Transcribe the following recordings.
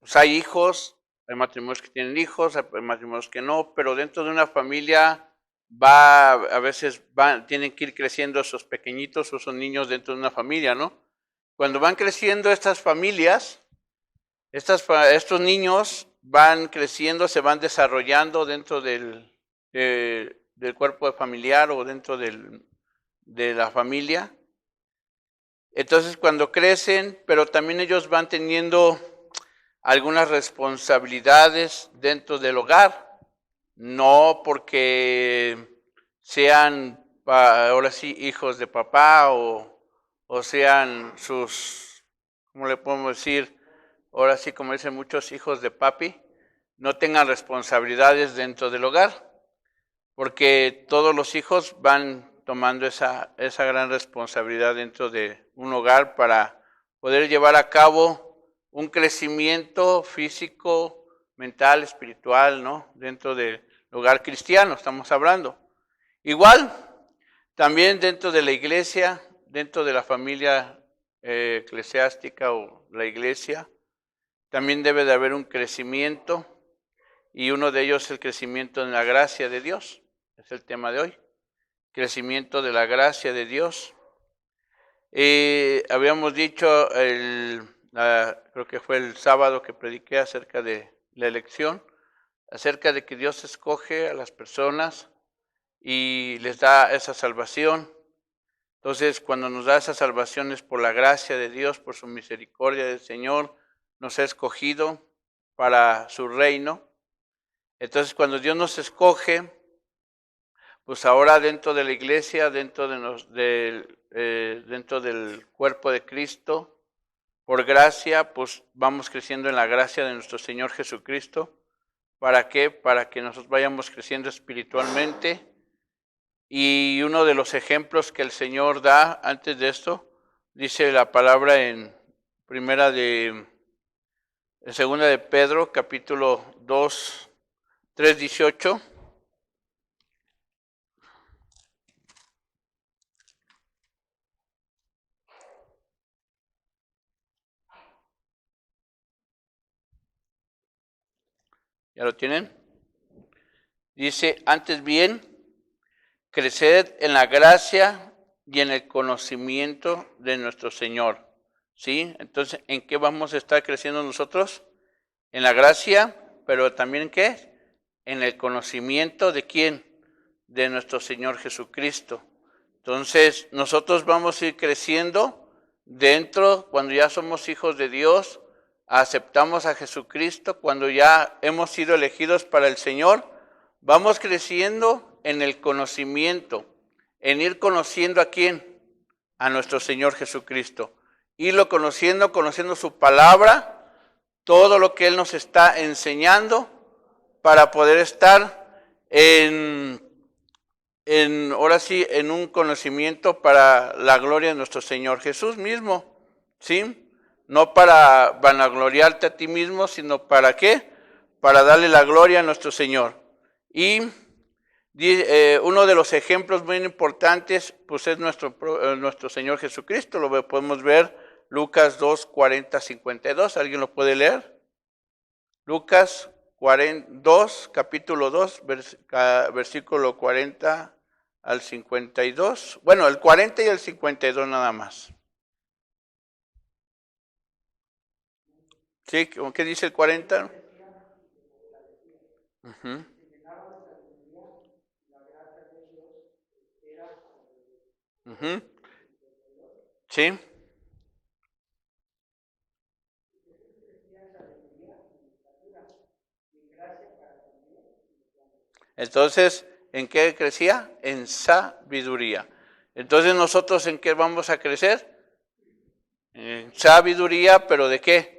pues hay hijos, hay matrimonios que tienen hijos, hay matrimonios que no, pero dentro de una familia a veces tienen que ir creciendo esos pequeñitos o esos niños dentro de una familia, ¿no? Cuando van creciendo estas familias, estos niños van creciendo, se van desarrollando dentro del cuerpo familiar o dentro de la familia. Entonces, cuando crecen, pero también ellos van teniendo algunas responsabilidades dentro del hogar, no porque sean ahora sí hijos de papá o sean ¿cómo le podemos decir? Ahora sí, como dicen muchos, hijos de papi, no tengan responsabilidades dentro del hogar, porque todos los hijos van tomando esa gran responsabilidad dentro de un hogar para poder llevar a cabo un crecimiento físico, mental, espiritual, ¿no? Dentro del hogar cristiano estamos hablando. Igual, también dentro de la iglesia, dentro de la familia eclesiástica o la iglesia, también debe de haber un crecimiento, y uno de ellos es el crecimiento en la gracia de Dios. Es el tema de hoy, crecimiento de la gracia de Dios. Habíamos dicho, creo que fue el sábado que prediqué acerca de la elección, acerca de que Dios escoge a las personas y les da esa salvación. Entonces, cuando nos da esa salvación es por la gracia de Dios, por su misericordia del Señor, nos ha escogido para su reino. Entonces, cuando Dios nos escoge, pues ahora dentro de la iglesia, dentro del cuerpo de Cristo, por gracia, pues vamos creciendo en la gracia de nuestro Señor Jesucristo. ¿Para qué? Para que nosotros vayamos creciendo espiritualmente. Y uno de los ejemplos que el Señor da antes de esto, dice la palabra en segunda de Pedro, capítulo 2, 3:18. ¿Ya lo tienen? Dice, antes bien, creced en la gracia y en el conocimiento de nuestro Señor. ¿Sí? Entonces, ¿en qué vamos a estar creciendo nosotros? En la gracia, pero también ¿en qué? En el conocimiento de ¿quién? De nuestro Señor Jesucristo. Entonces, nosotros vamos a ir creciendo dentro, cuando ya somos hijos de Dios, aceptamos a Jesucristo, cuando ya hemos sido elegidos para el Señor, vamos creciendo en el conocimiento, en ir conociendo ¿a quién? A nuestro Señor Jesucristo. Irlo conociendo su palabra, todo lo que Él nos está enseñando, para poder estar ahora sí, en un conocimiento para la gloria de nuestro Señor Jesús mismo, ¿sí? No para vanagloriarte a ti mismo, sino ¿para qué? Para darle la gloria a nuestro Señor. Y uno de los ejemplos muy importantes, pues es nuestro Señor Jesucristo. Lo podemos ver, Lucas 2, 40, 52. ¿Alguien lo puede leer? Lucas 2, capítulo 2, versículo 40 al 52. Bueno, el 40 y el 52 nada más. ¿Sí? ¿Qué dice el 40? Uh-huh. Uh-huh. ¿Sí? Entonces, ¿en qué crecía? En sabiduría. Entonces, ¿nosotros en qué vamos a crecer? En sabiduría, pero ¿de qué?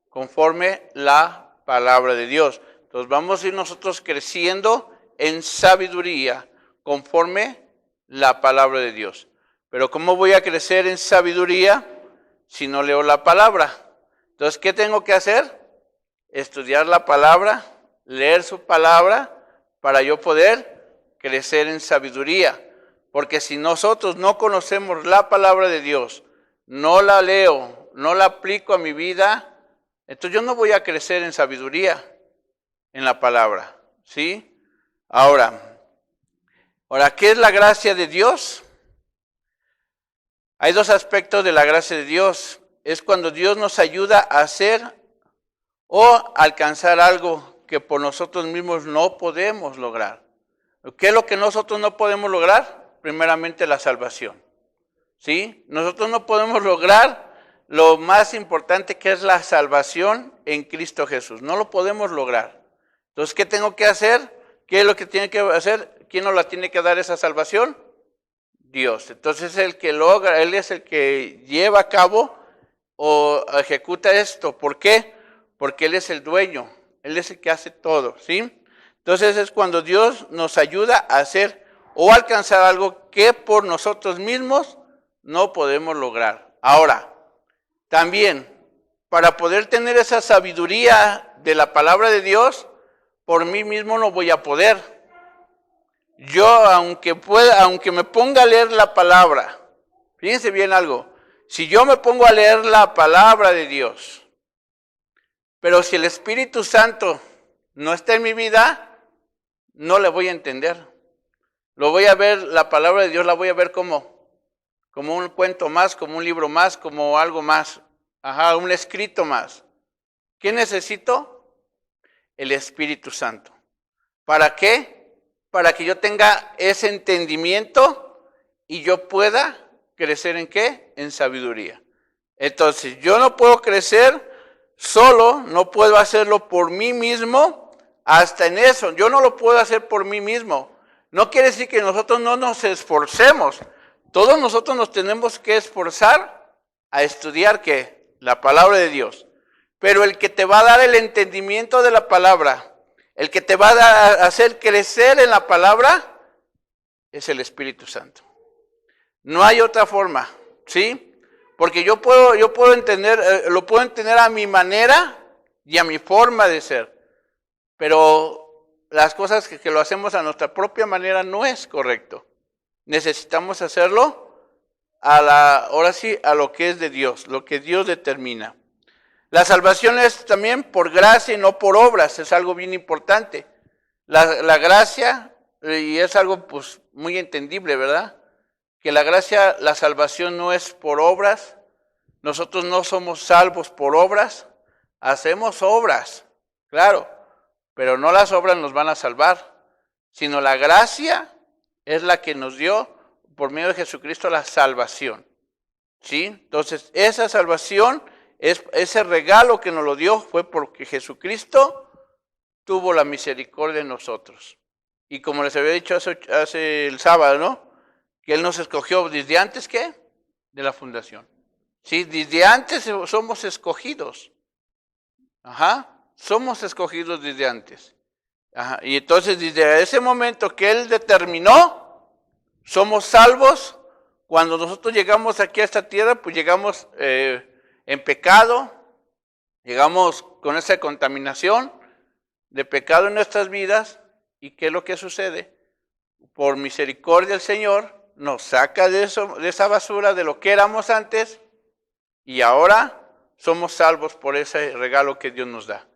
Conforme la palabra de Dios. Entonces, vamos a ir nosotros creciendo en sabiduría, conforme la palabra de Dios. Pero ¿cómo voy a crecer en sabiduría si no leo la palabra? Entonces, ¿qué tengo que hacer? Estudiar la palabra, leer su palabra, para yo poder crecer en sabiduría. Porque si nosotros no conocemos la palabra de Dios, no la leo, no la aplico a mi vida, Entonces yo no voy a crecer en sabiduría en la palabra, ¿sí? Ahora, ¿qué es la gracia de Dios? Hay dos aspectos de la gracia de Dios. Es cuando Dios nos ayuda a hacer o alcanzar algo que por nosotros mismos no podemos lograr. ¿Qué es lo que nosotros no podemos lograr? Primeramente la salvación, ¿sí? Nosotros no podemos lograr lo más importante, que es la salvación en Cristo Jesús. No lo podemos lograr. Entonces, ¿qué tengo que hacer? ¿Qué es lo que tiene que hacer? ¿Quién nos la tiene que dar esa salvación? Dios. Entonces, el que logra, Él es el que lleva a cabo o ejecuta esto. ¿Por qué? Porque Él es el dueño. Él es el que hace todo, ¿sí? Entonces es cuando Dios nos ayuda a hacer o alcanzar algo que por nosotros mismos no podemos lograr. Ahora, también, para poder tener esa sabiduría de la palabra de Dios, por mí mismo no voy a poder. Yo, aunque me ponga a leer la palabra, fíjense bien algo, si yo me pongo a leer la palabra de Dios, pero si el Espíritu Santo no está en mi vida, no le voy a entender. Lo voy a ver, la palabra de Dios la voy a ver como un cuento más, como un libro más, como algo más. Un escrito más. ¿Qué necesito? El Espíritu Santo. ¿Para qué? Para que yo tenga ese entendimiento y yo pueda crecer ¿en qué? En sabiduría. Entonces, yo no puedo crecer solo, no puedo hacerlo por mí mismo, hasta en eso. Yo no lo puedo hacer por mí mismo. No quiere decir que nosotros no nos esforcemos. Todos nosotros nos tenemos que esforzar a estudiar ¿qué? La palabra de Dios. Pero el que te va a dar el entendimiento de la palabra, el que te va a hacer crecer en la palabra, es el Espíritu Santo. No hay otra forma, ¿sí? Porque yo puedo entender, lo puedo entender a mi manera y a mi forma de ser. Pero las cosas que lo hacemos a nuestra propia manera no es correcto. Necesitamos hacerlo ahora sí, a lo que es de Dios, lo que Dios determina. La salvación es también por gracia y no por obras, es algo bien importante. La gracia, y es algo pues muy entendible, ¿verdad? Que la gracia, la salvación no es por obras. Nosotros no somos salvos por obras, hacemos obras, claro, pero no las obras nos van a salvar, sino la gracia es la que nos dio por medio de Jesucristo la salvación, ¿sí? Entonces, esa salvación, ese regalo que nos lo dio fue porque Jesucristo tuvo la misericordia de nosotros. Y como les había dicho hace el sábado, ¿no? Que Él nos escogió desde antes, ¿qué? De la fundación. Sí, desde antes somos escogidos. Somos escogidos desde antes. Y entonces desde ese momento que Él determinó, somos salvos. Cuando nosotros llegamos aquí a esta tierra, pues llegamos en pecado, llegamos con esa contaminación de pecado en nuestras vidas. ¿Y qué es lo que sucede? Por misericordia del Señor nos saca de esa basura, de lo que éramos antes, y ahora somos salvos por ese regalo que Dios nos da.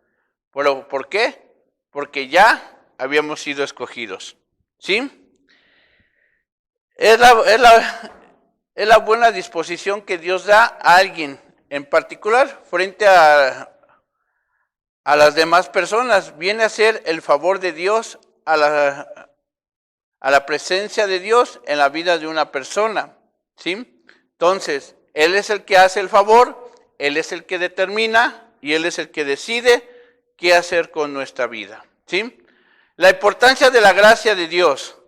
¿Pero por qué? Porque ya habíamos sido escogidos, ¿sí? Es la buena disposición que Dios da a alguien, en particular, frente a las demás personas. Viene a ser el favor de Dios a la presencia de Dios en la vida de una persona, ¿sí? Entonces, Él es el que hace el favor, Él es el que determina y Él es el que decide qué hacer con nuestra vida, ¿sí? La importancia de la gracia de Dios.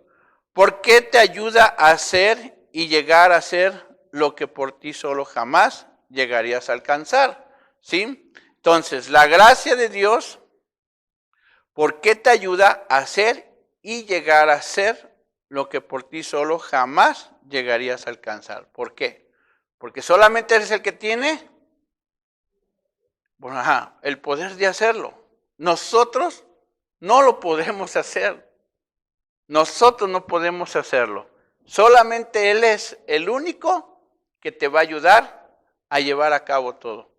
¿Por qué te ayuda a hacer y llegar a hacer lo que por ti solo jamás llegarías a alcanzar? ¿Sí? Entonces, la gracia de Dios, ¿por qué te ayuda a hacer y llegar a hacer lo que por ti solo jamás llegarías a alcanzar? ¿Por qué? Porque solamente eres el que tiene, el poder de hacerlo. Nosotros no lo podemos hacer. Nosotros no podemos hacerlo. Solamente Él es el único que te va a ayudar a llevar a cabo todo.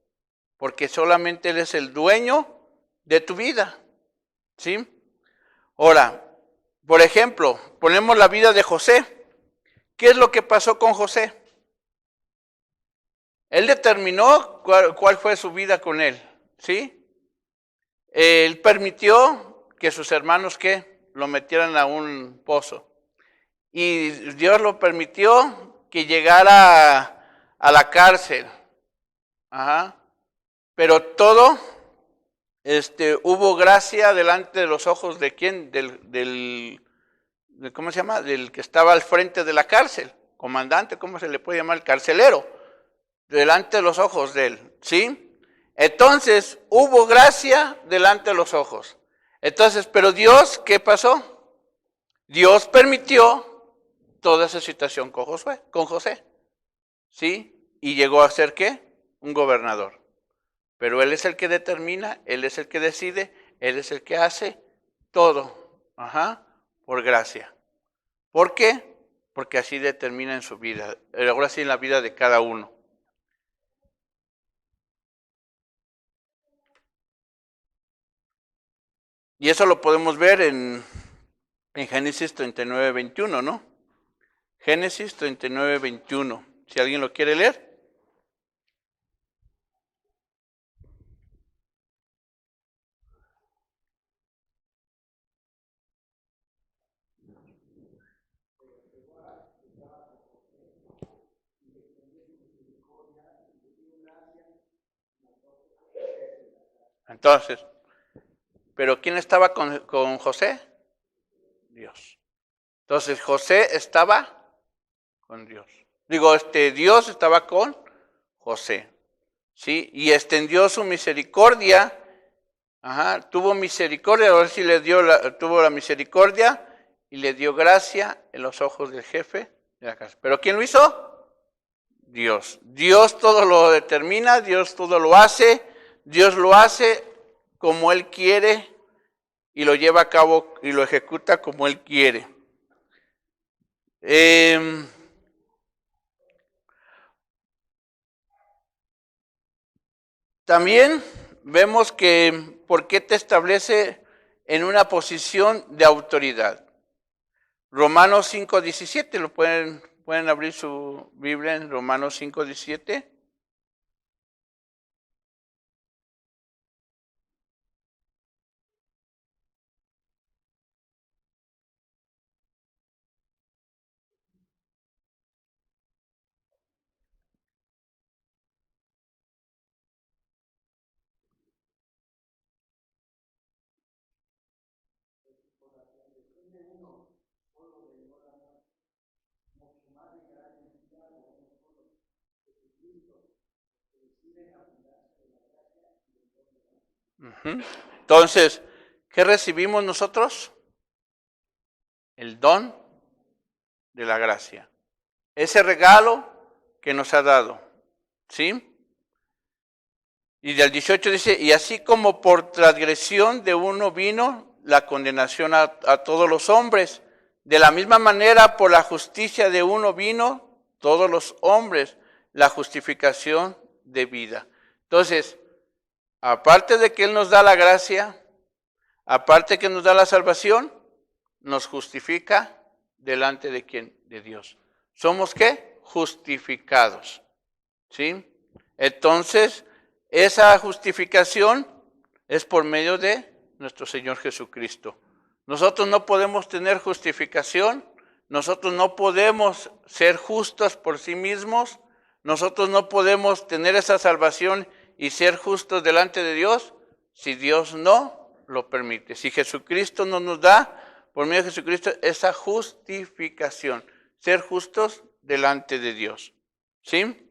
porque solamente Él es el dueño de tu vida, ¿sí? Ahora, por ejemplo, ponemos la vida de José. ¿Qué es lo que pasó con José? Él determinó cuál fue su vida con él, ¿sí? Él permitió que sus hermanos, ¿qué? Lo metieran a un pozo. Y Dios lo permitió que llegara a la cárcel. Ajá. Pero todo, hubo gracia delante de los ojos de quién, ¿cómo se llama? Del que estaba al frente de la cárcel, comandante, ¿cómo se le puede llamar? El carcelero, delante de los ojos de él, ¿sí? Entonces, hubo gracia delante de los ojos. Entonces, pero Dios, ¿qué pasó? Dios permitió toda esa situación con José, ¿sí? Y llegó a ser, ¿qué? Un gobernador. Pero Él es el que determina, Él es el que decide, Él es el que hace todo, por gracia. ¿Por qué? Porque así determina en su vida, ahora sí en la vida de cada uno. Y eso lo podemos ver en Génesis 39, 21, ¿no? Génesis 39, 21. Si alguien lo quiere leer. Entonces, ¿pero quién estaba con José? Dios. Entonces, José estaba con Dios. Dios estaba con José, ¿sí? Y extendió su misericordia, tuvo misericordia, ahora sí tuvo la misericordia y le dio gracia en los ojos del jefe de la casa. ¿Pero quién lo hizo? Dios. Dios todo lo determina, Dios todo lo hace, Dios lo hace como Él quiere y lo lleva a cabo y lo ejecuta como Él quiere. También vemos que por qué te establece en una posición de autoridad. Romanos 5:17, lo pueden abrir su Biblia en Romanos 5:17. Entonces, ¿qué recibimos nosotros? El don de la gracia. Ese regalo que nos ha dado, ¿sí? Y del 18 dice, y así como por transgresión de uno vino la condenación a todos los hombres, de la misma manera por la justicia de uno vino todos los hombres la justificación de vida. Entonces, aparte de que Él nos da la gracia, aparte que nos da la salvación, nos justifica delante de quién, de Dios. ¿Somos qué? Justificados, ¿sí? Entonces, esa justificación es por medio de nuestro Señor Jesucristo. Nosotros no podemos tener justificación, nosotros no podemos ser justos por sí mismos, nosotros no podemos tener esa salvación y ser justos delante de Dios si Dios no lo permite. Si Jesucristo no nos da, por medio de Jesucristo, esa justificación, ser justos delante de Dios, ¿sí?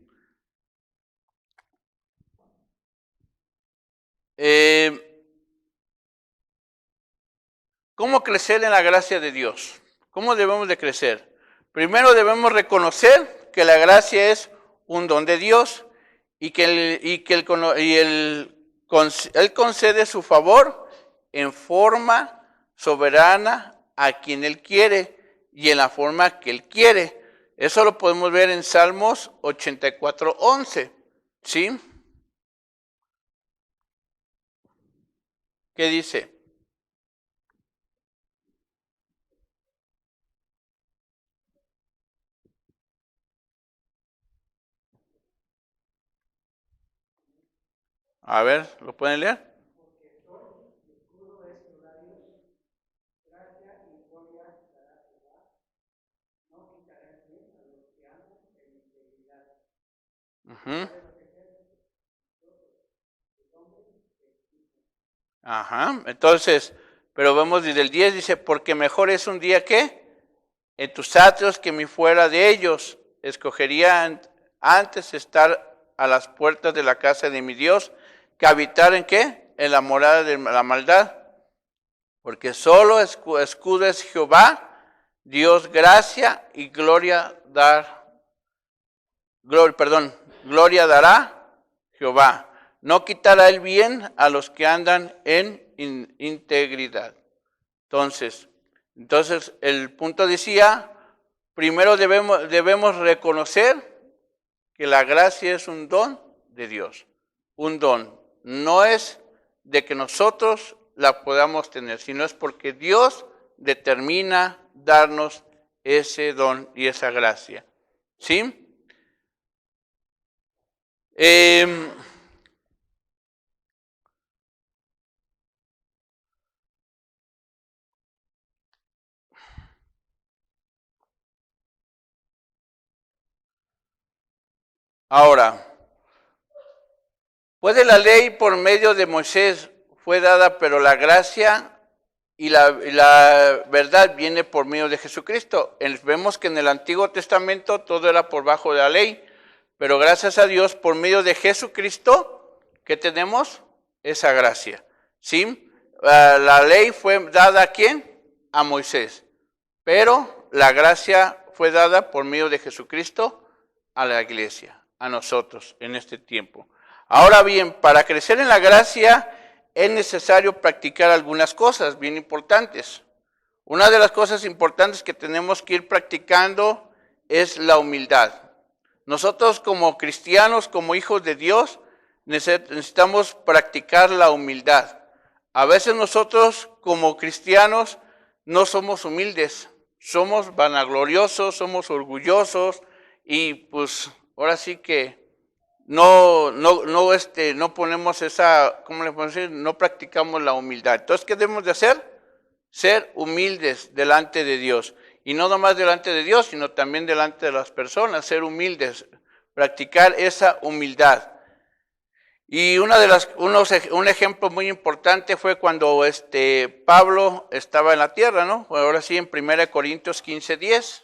¿Cómo crecer en la gracia de Dios? ¿Cómo debemos de crecer? Primero debemos reconocer que la gracia es un don de Dios y que Él concede su favor en forma soberana a quien Él quiere y en la forma que Él quiere. Eso lo podemos ver en Salmos 84:11, ¿sí? ¿Qué dice? A ver, ¿lo pueden leer? Ujú. Ajá, entonces, pero vemos desde el 10, dice, porque mejor es un día que en tus atrios que mi fuera de ellos. Escogería antes estar a las puertas de la casa de mi Dios que habitar en qué? En la morada de la maldad. Porque solo escudo es Jehová, Dios gracia y gloria gloria dará Jehová. No quitará el bien a los que andan en integridad. Entonces el punto decía, primero debemos reconocer que la gracia es un don de Dios. Un don. No es de que nosotros la podamos tener, sino es porque Dios determina darnos ese don y esa gracia. ¿Sí? Ahora, ¿puede la ley por medio de Moisés fue dada, pero la gracia y la verdad viene por medio de Jesucristo? Vemos que en el Antiguo Testamento todo era por bajo de la ley, pero gracias a Dios, por medio de Jesucristo, ¿qué tenemos? Esa gracia. ¿Sí? La ley fue dada ¿a quién? A Moisés. Pero la gracia fue dada por medio de Jesucristo a la iglesia, a nosotros en este tiempo. Ahora bien, para crecer en la gracia es necesario practicar algunas cosas bien importantes. Una de las cosas importantes que tenemos que ir practicando es la humildad. Nosotros como cristianos, como hijos de Dios, necesitamos practicar la humildad. A veces nosotros como cristianos no somos humildes, somos vanagloriosos, somos orgullosos y pues ahora sí que no ponemos esa, ¿cómo le podemos decir? No practicamos la humildad. Entonces, ¿qué debemos de hacer? Ser humildes delante de Dios. Y no nomás delante de Dios, sino también delante de las personas, ser humildes, practicar esa humildad. Y un ejemplo muy importante fue cuando Pablo estaba en la tierra, ¿no? Ahora sí, en 1 Corintios 15:10.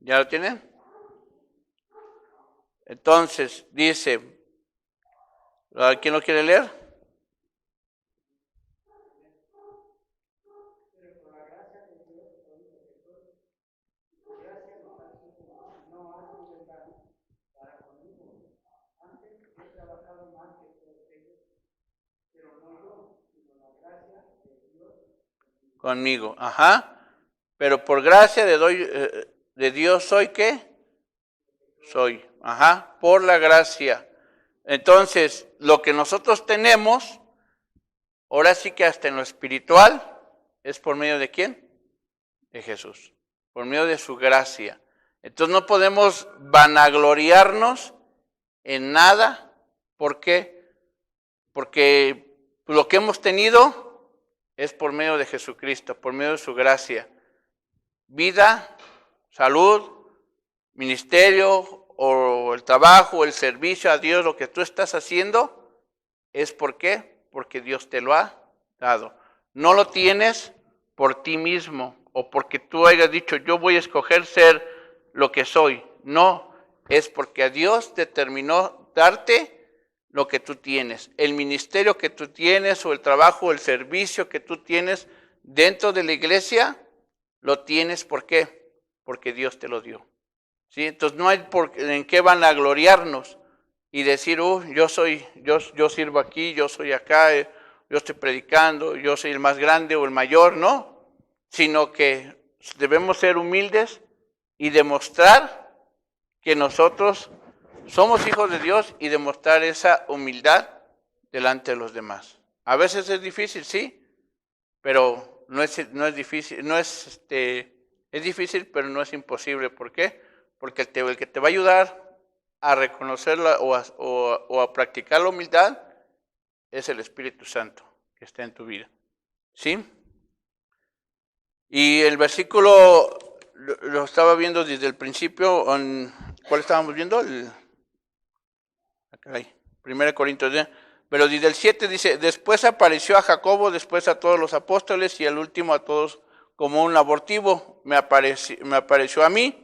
¿Ya lo tienen? Entonces, dice, ¿quién lo quiere leer? Conmigo, ajá. Pero por gracia de Dios soy ¿qué? Soy, ajá, por la gracia. Entonces, lo que nosotros tenemos, ahora sí que hasta en lo espiritual, es por medio de ¿quién? De Jesús, por medio de su gracia. Entonces no podemos vanagloriarnos en nada. ¿Por qué? Porque lo que hemos tenido es por medio de Jesucristo, por medio de su gracia. Vida, salud, ministerio o el trabajo, el servicio a Dios, lo que tú estás haciendo, ¿es por qué? Porque Dios te lo ha dado. No lo tienes por ti mismo o porque tú hayas dicho, yo voy a escoger ser lo que soy. No, es porque a Dios determinó darte lo que tú tienes. El ministerio que tú tienes o el trabajo o el servicio que tú tienes dentro de la iglesia, lo tienes ¿por qué? Porque Dios te lo dio. ¿sí? Entonces no hay en qué van a gloriarnos y decir, yo sirvo aquí, yo soy acá, yo estoy predicando, yo soy el más grande o el mayor, ¿no? Sino que debemos ser humildes y demostrar que nosotros somos hijos de Dios y demostrar esa humildad delante de los demás. A veces es difícil, sí, pero no es difícil, es difícil, pero no es imposible. ¿Por qué? Porque el que te va a ayudar a reconocerla o a practicar la humildad es el Espíritu Santo que está en tu vida. ¿Sí? Y el versículo lo estaba viendo desde el principio. ¿Cuál estábamos viendo? Caray, 1 Corintios 10. Pero desde el 7 dice, después apareció a Jacobo, después a todos los apóstoles y al último a todos como un abortivo. Me apareció a mí.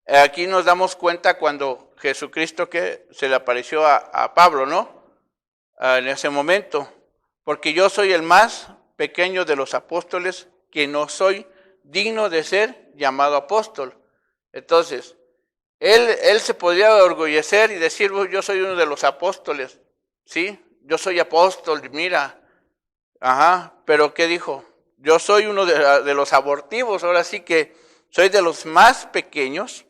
Aquí nos damos cuenta cuando Jesucristo que se le apareció a Pablo, ¿no? En ese momento. Porque yo soy el más pequeño de los apóstoles, que no soy digno de ser llamado apóstol. Entonces, él se podría orgullecer y decir, yo soy uno de los apóstoles, ¿sí? Yo soy apóstol, mira. Ajá, pero ¿qué dijo? Yo soy uno de los abortivos, ahora sí que soy de los más pequeños.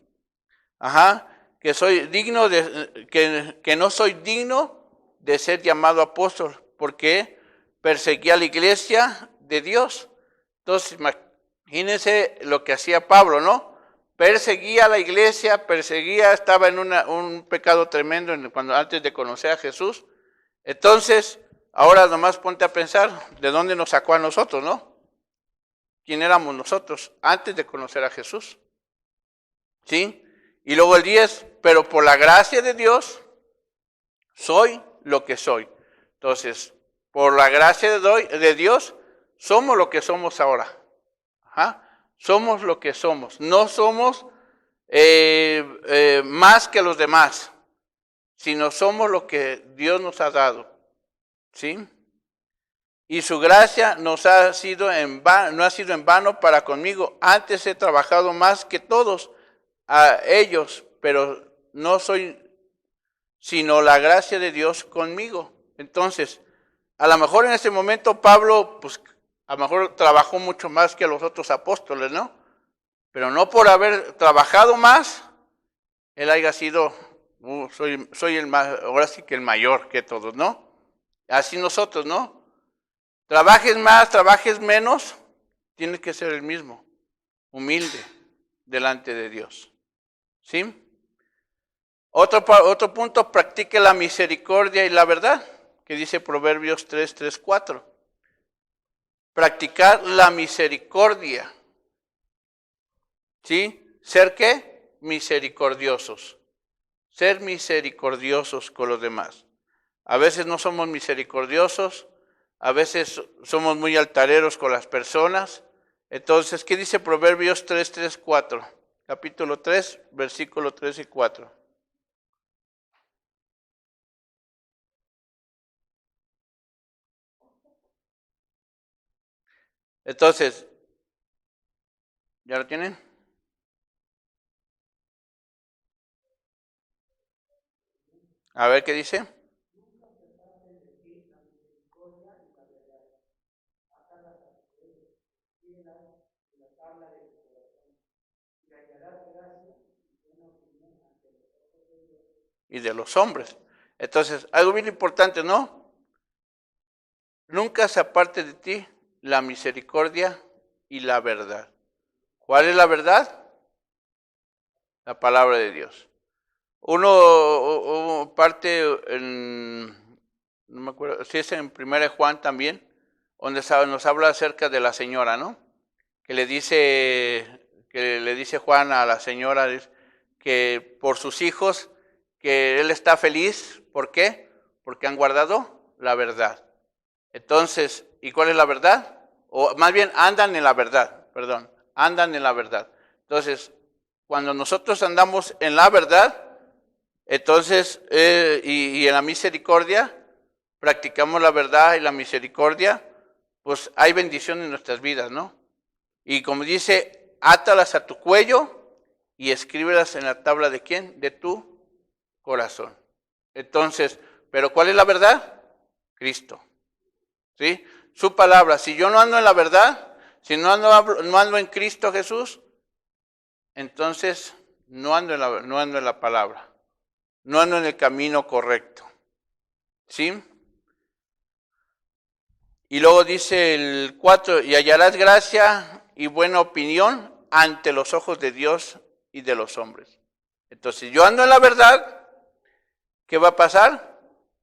Ajá, que soy digno que no soy digno de ser llamado apóstol, porque perseguí a la iglesia de Dios. Entonces, imagínense lo que hacía Pablo, ¿no? Perseguía a la iglesia, estaba en un pecado tremendo antes de conocer a Jesús. Entonces, ahora nomás ponte a pensar, ¿de dónde nos sacó a nosotros, no? ¿Quién éramos nosotros antes de conocer a Jesús? ¿Sí? Y luego el 10, pero por la gracia de Dios, soy lo que soy. Entonces, por la gracia de Dios, somos lo que somos ahora. Ajá. Somos lo que somos. No somos más que los demás, sino somos lo que Dios nos ha dado. ¿Sí? Y su gracia no ha sido en vano para conmigo. Antes he trabajado más que todos a ellos, pero no soy sino la gracia de Dios conmigo. Entonces, a lo mejor en ese momento Pablo, pues a lo mejor trabajó mucho más que los otros apóstoles, ¿no? Pero no por haber trabajado más, él haya sido, soy el más, ahora sí que el mayor que todos, ¿no? Así nosotros, ¿no? Trabajes más, trabajes menos, tienes que ser el mismo, humilde delante de Dios. ¿Sí? Otro punto, practique la misericordia y la verdad, que dice Proverbios 3, 4. Practicar la misericordia. ¿Sí? ¿Ser qué? Misericordiosos. Ser misericordiosos con los demás. A veces no somos misericordiosos, a veces somos muy altareros con las personas. Entonces, ¿qué dice Proverbios 3, 4? Capítulo 3, versículo 3 y 4. Entonces, ¿ya lo tienen? A ver qué dice. Y de los hombres. Entonces, algo bien importante, ¿no? Nunca se aparte de ti la misericordia y la verdad. ¿Cuál es la verdad? La palabra de Dios. Uno parte no me acuerdo, si es en 1 Juan también, donde nos habla acerca de la señora, ¿no? Que le dice Juan a la señora que por sus hijos, que él está feliz. ¿Por qué? Porque han guardado la verdad. Entonces, ¿y cuál es la verdad? O más bien, andan en la verdad, andan en la verdad. Entonces, cuando nosotros andamos en la verdad, entonces, y en la misericordia, practicamos la verdad y la misericordia, pues hay bendición en nuestras vidas, ¿no? Y como dice, átalas a tu cuello y escríbelas en la tabla ¿de quién? De tu corazón. Entonces, ¿pero cuál es la verdad? Cristo. ¿Sí? Su palabra. Si yo no ando en la verdad, si no ando en Cristo Jesús, entonces no ando en la palabra. No ando en el camino correcto. ¿Sí? Y luego dice el 4, y hallarás gracia y buena opinión ante los ojos de Dios y de los hombres. Entonces, si yo ando en la verdad, ¿qué va a pasar?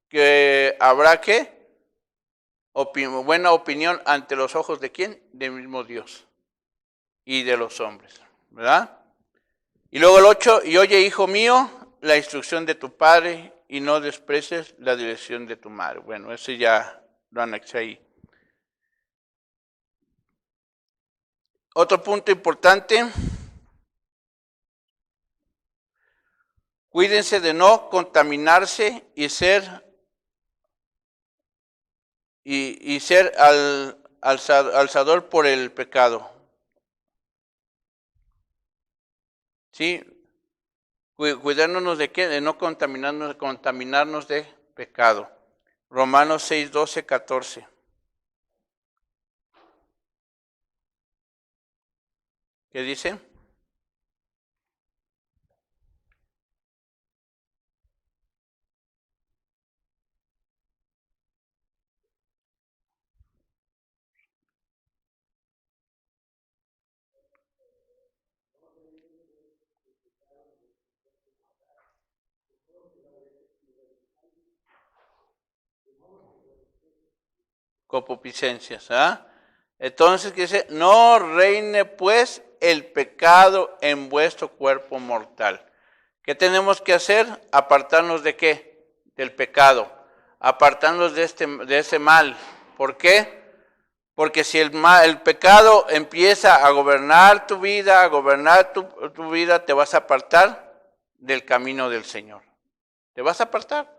Que habrá buena opinión ante los ojos de ¿quién? Del mismo Dios y de los hombres, ¿verdad? Y luego el 8, y oye, hijo mío, la instrucción de tu padre y no desprecies la dirección de tu madre. Bueno, ese ya lo anexé ahí. Otro punto importante, cuídense de no contaminarse y ser alzador por el pecado. ¿Sí? Cuidándonos de qué, de no contaminarnos de pecado. Romanos 6, 12, 14. ¿Qué dice? Concupiscencias, ¿ah? Entonces, ¿qué dice? No reine pues el pecado en vuestro cuerpo mortal. ¿Qué tenemos que hacer? Apartarnos de qué? Del pecado. Apartarnos de ese mal. ¿Por qué? Porque si el pecado empieza a gobernar tu vida, tu vida, te vas a apartar del camino del Señor. Te vas a apartar.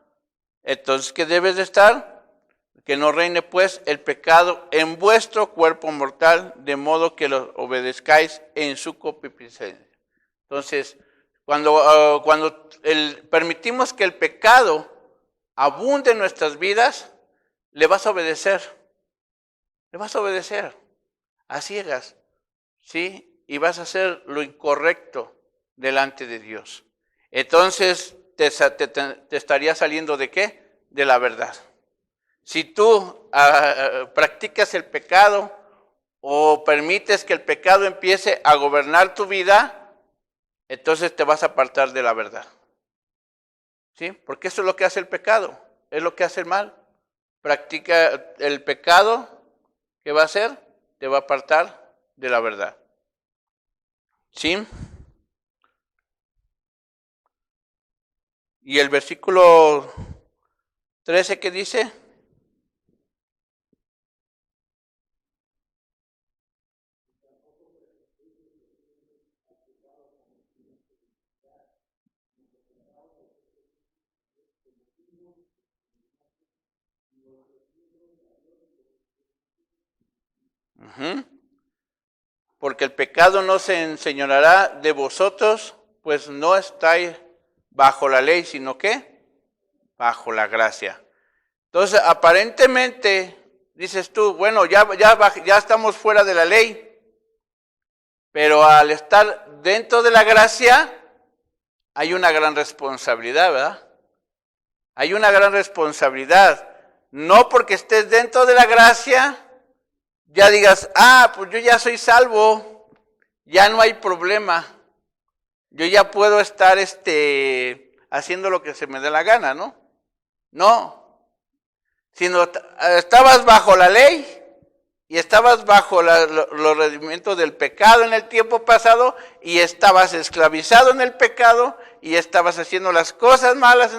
Entonces, ¿qué debes de estar? Que no reine pues el pecado en vuestro cuerpo mortal, de modo que lo obedezcáis en su concupiscencia. Entonces, cuando permitimos que el pecado abunde en nuestras vidas, le vas a obedecer. Le vas a obedecer a ciegas, ¿sí? Y vas a hacer lo incorrecto delante de Dios. Entonces, te estaría saliendo ¿de qué? De la verdad. Si tú practicas el pecado o permites que el pecado empiece a gobernar tu vida, entonces te vas a apartar de la verdad. ¿Sí? Porque eso es lo que hace el pecado, es lo que hace el mal. Practica el pecado, ¿qué va a hacer? Te va a apartar de la verdad. ¿Sí? Y el versículo 13, ¿qué dice? Porque el pecado no se enseñoreará de vosotros, pues no estáis bajo la ley, sino que bajo la gracia. Entonces, aparentemente, dices tú, bueno, ya estamos fuera de la ley, pero al estar dentro de la gracia, hay una gran responsabilidad, ¿verdad? Hay una gran responsabilidad. No porque estés dentro de la gracia, ya digas, pues yo ya soy salvo, ya no hay problema. Yo ya puedo estar haciendo lo que se me dé la gana, ¿no? No. Sino estabas bajo la ley y estabas bajo los rendimientos del pecado en el tiempo pasado y estabas esclavizado en el pecado y estabas haciendo las cosas malas,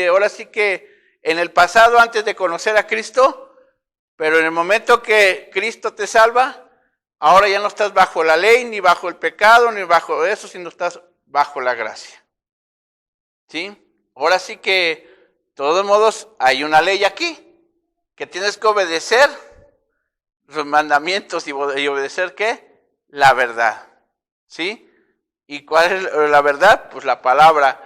ahora sí que en el pasado antes de conocer a Cristo. Pero en el momento que Cristo te salva, ahora ya no estás bajo la ley, ni bajo el pecado, ni bajo eso, sino estás bajo la gracia. ¿Sí? Ahora sí que, de todos modos, hay una ley aquí, que tienes que obedecer los mandamientos y obedecer ¿qué? La verdad. ¿Sí? ¿Y cuál es la verdad? Pues la palabra.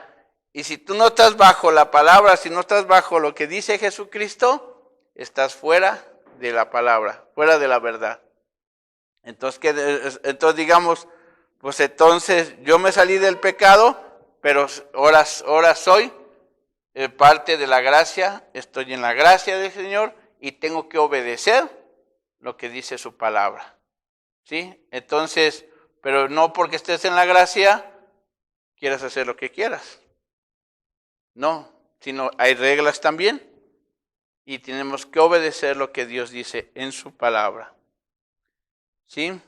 Y si tú no estás bajo la palabra, si no estás bajo lo que dice Jesucristo, estás fuera de la palabra, fuera de la verdad. Entonces, entonces digamos, pues entonces yo me salí del pecado, pero ahora soy parte de la gracia, estoy en la gracia del Señor y tengo que obedecer lo que dice su palabra. ¿Sí? Entonces, pero no porque estés en la gracia, quieras hacer lo que quieras. No, sino hay reglas también y tenemos que obedecer lo que Dios dice en su palabra. ¿Sí?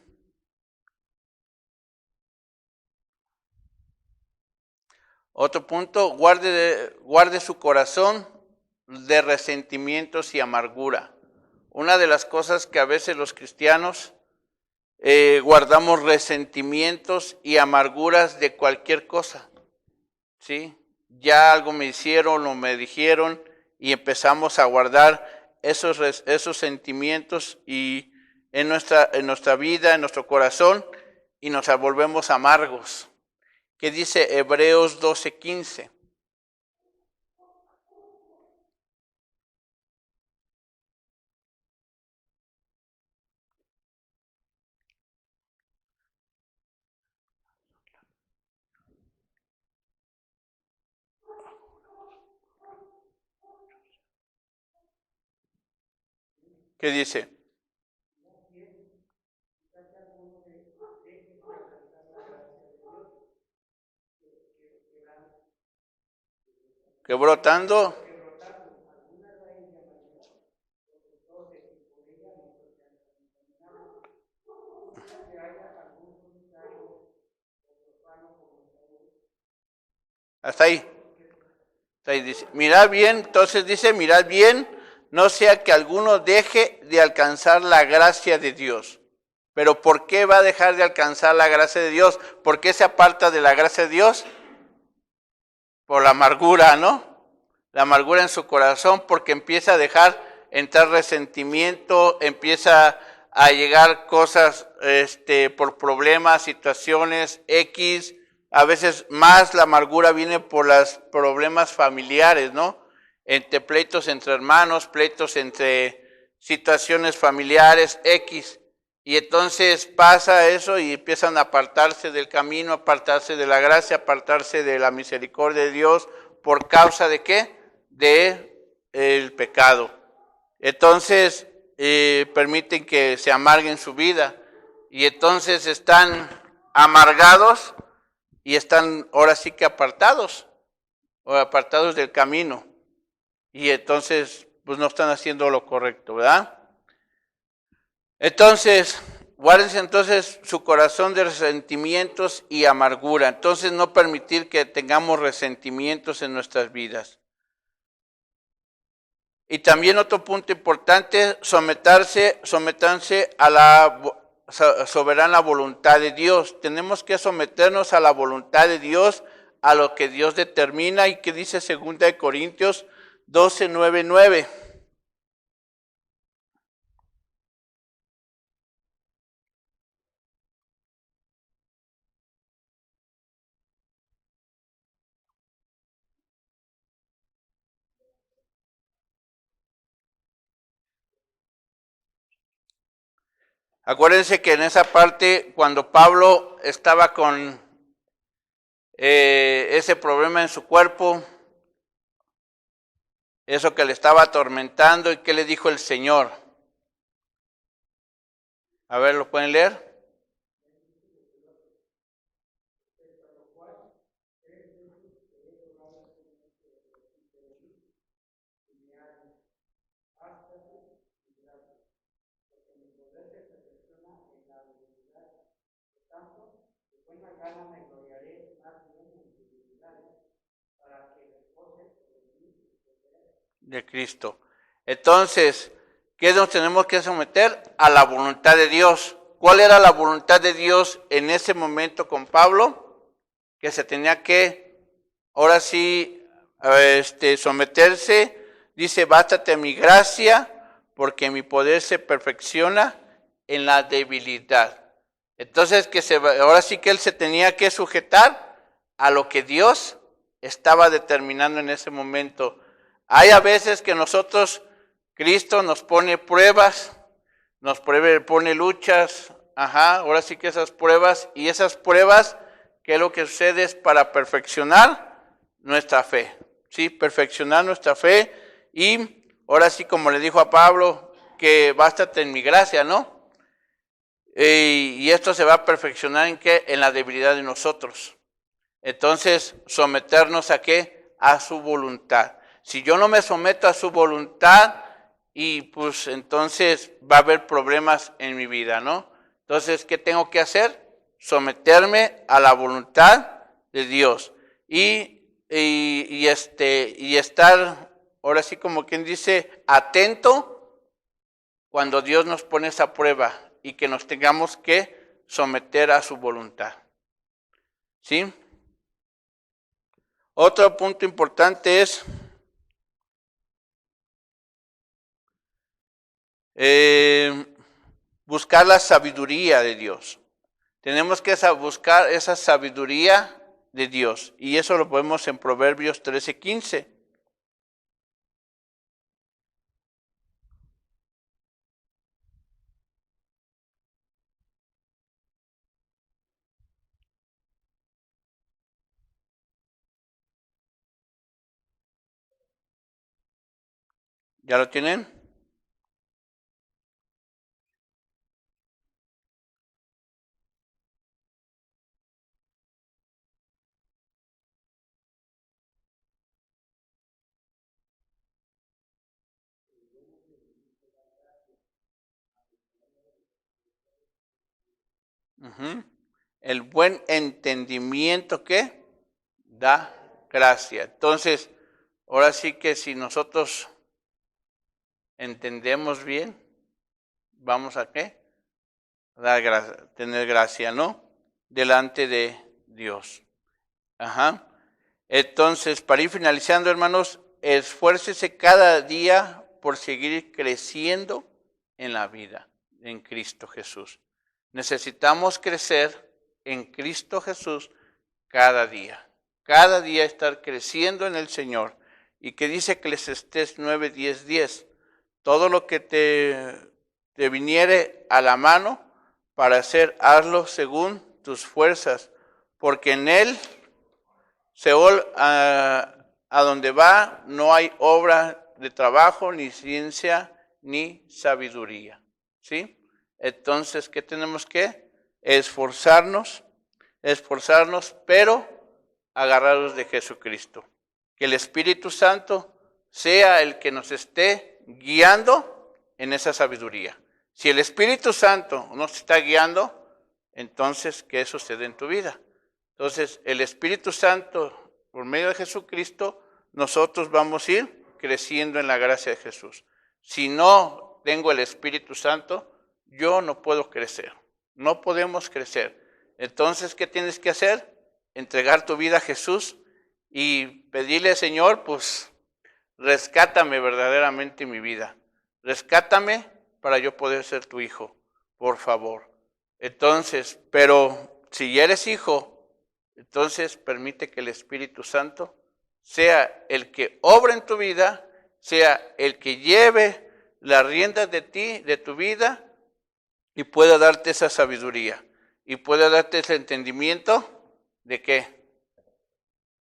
Otro punto, guarde su corazón de resentimientos y amargura. Una de las cosas que a veces los cristianos guardamos resentimientos y amarguras de cualquier cosa. ¿Sí? Ya algo me hicieron o me dijeron y empezamos a guardar esos sentimientos y en nuestra vida, en nuestro corazón, y nos volvemos amargos. ¿Qué dice Hebreos 12:15? ¿Qué dice? Que brotando. Hasta ahí. Hasta ahí dice, mirad bien, entonces dice, mirad bien, no sea que alguno deje de alcanzar la gracia de Dios. Pero ¿por qué va a dejar de alcanzar la gracia de Dios? ¿Por qué se aparta de la gracia de Dios? Por la amargura, ¿no? La amargura en su corazón, porque empieza a dejar entrar resentimiento, empieza a llegar cosas por problemas, situaciones X. A veces más la amargura viene por los problemas familiares, ¿no? Entre pleitos entre hermanos, pleitos entre situaciones familiares X. Y entonces pasa eso y empiezan a apartarse del camino, apartarse de la gracia, apartarse de la misericordia de Dios. ¿Por causa de qué? De el pecado. Entonces permiten que se amarguen su vida. Y entonces están amargados y están ahora sí que apartados, o apartados del camino. Y entonces pues no están haciendo lo correcto, ¿verdad? Entonces, guárdense entonces su corazón de resentimientos y amargura. Entonces, no permitir que tengamos resentimientos en nuestras vidas. Y también otro punto importante, someterse a la soberana voluntad de Dios. Tenemos que someternos a la voluntad de Dios, a lo que Dios determina y que dice 2 Corintios 12:9. Acuérdense que en esa parte, cuando Pablo estaba con ese problema en su cuerpo, eso que le estaba atormentando, ¿y qué le dijo el Señor? A ver, ¿lo pueden leer? De Cristo. Entonces, ¿qué nos tenemos que someter? A la voluntad de Dios. ¿Cuál era la voluntad de Dios en ese momento con Pablo? Que se tenía que, ahora sí, someterse. Dice, bástate mi gracia, porque mi poder se perfecciona en la debilidad. Entonces ahora sí que él se tenía que sujetar a lo que Dios estaba determinando en ese momento. Hay a veces que nosotros, Cristo nos pone pruebas, nos pone luchas, ahora sí que esas pruebas, ¿qué es lo que sucede? Es para perfeccionar nuestra fe, ¿sí? Perfeccionar nuestra fe y ahora sí, como le dijo a Pablo, que bástate en mi gracia, ¿no? Y esto se va a perfeccionar ¿en qué? En la debilidad de nosotros. Entonces, someternos ¿a qué? A su voluntad. Si yo no me someto a su voluntad, y pues entonces va a haber problemas en mi vida, ¿no? Entonces, ¿qué tengo que hacer? Someterme a la voluntad de Dios. Y estar, ahora sí como quien dice, atento cuando Dios nos pone esa prueba y que nos tengamos que someter a su voluntad. ¿Sí? Otro punto importante es buscar la sabiduría de Dios. Tenemos que buscar esa sabiduría de Dios. Y eso lo podemos en Proverbios 13:15. ¿Ya lo tienen? El buen entendimiento que da gracia. Entonces, ahora sí que si nosotros entendemos bien, vamos a ¿qué? Tener gracia, ¿no? Delante de Dios. Entonces, para ir finalizando, hermanos, esfuércese cada día por seguir creciendo en la vida, en Cristo Jesús. Necesitamos crecer en Cristo Jesús cada día estar creciendo en el Señor. Y que dice Eclesiastés 9:10, todo lo que te viniere a la mano para hacer, hazlo según tus fuerzas, porque en él, Seol, a donde va, no hay obra de trabajo, ni ciencia, ni sabiduría. ¿Sí? Entonces, ¿qué tenemos que? Esforzarnos, pero agarrados de Jesucristo. Que el Espíritu Santo sea el que nos esté guiando en esa sabiduría. Si el Espíritu Santo nos está guiando, entonces, ¿qué sucede en tu vida? Entonces, el Espíritu Santo, por medio de Jesucristo, nosotros vamos a ir creciendo en la gracia de Jesús. Si no tengo el Espíritu Santo, yo no puedo crecer. No podemos crecer. Entonces, ¿qué tienes que hacer? Entregar tu vida a Jesús y pedirle, Señor, pues, rescátame verdaderamente mi vida. Rescátame para yo poder ser tu hijo, por favor. Entonces, pero si eres hijo, entonces permite que el Espíritu Santo sea el que obra en tu vida, sea el que lleve las riendas de ti, de tu vida, y pueda darte esa sabiduría, y pueda darte ese entendimiento de qué,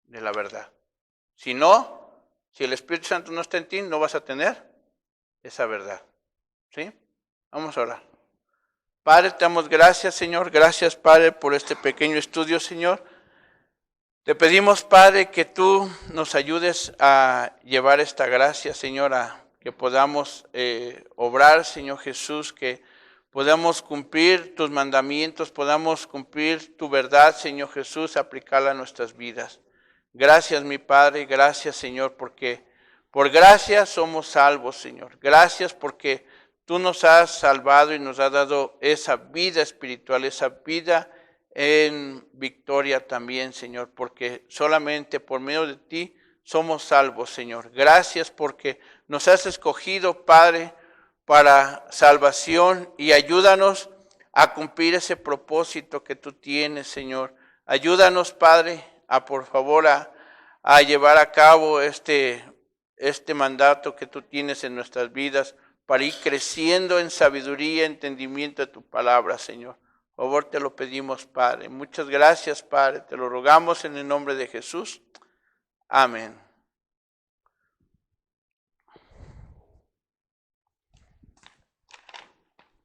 de la verdad. Si no, si el Espíritu Santo no está en ti, no vas a tener esa verdad. ¿Sí? Vamos a orar. Padre, te damos gracias, Señor. Gracias, Padre, por este pequeño estudio, Señor. Te pedimos, Padre, que tú nos ayudes a llevar esta gracia, Señor, a que podamos obrar, Señor Jesús, que podamos cumplir tus mandamientos, podamos cumplir tu verdad, Señor Jesús, aplicarla a nuestras vidas. Gracias, mi Padre, gracias, Señor, porque por gracia somos salvos, Señor. Gracias porque tú nos has salvado y nos has dado esa vida espiritual, esa vida en victoria también, Señor, porque solamente por medio de ti somos salvos, Señor. Gracias porque nos has escogido, Padre, para salvación, y ayúdanos a cumplir ese propósito que tú tienes, Señor. Ayúdanos, Padre, por favor, a llevar a cabo este mandato que tú tienes en nuestras vidas para ir creciendo en sabiduría, entendimiento de tu palabra, Señor. Por favor, te lo pedimos, Padre. Muchas gracias, Padre. Te lo rogamos en el nombre de Jesús. Amén.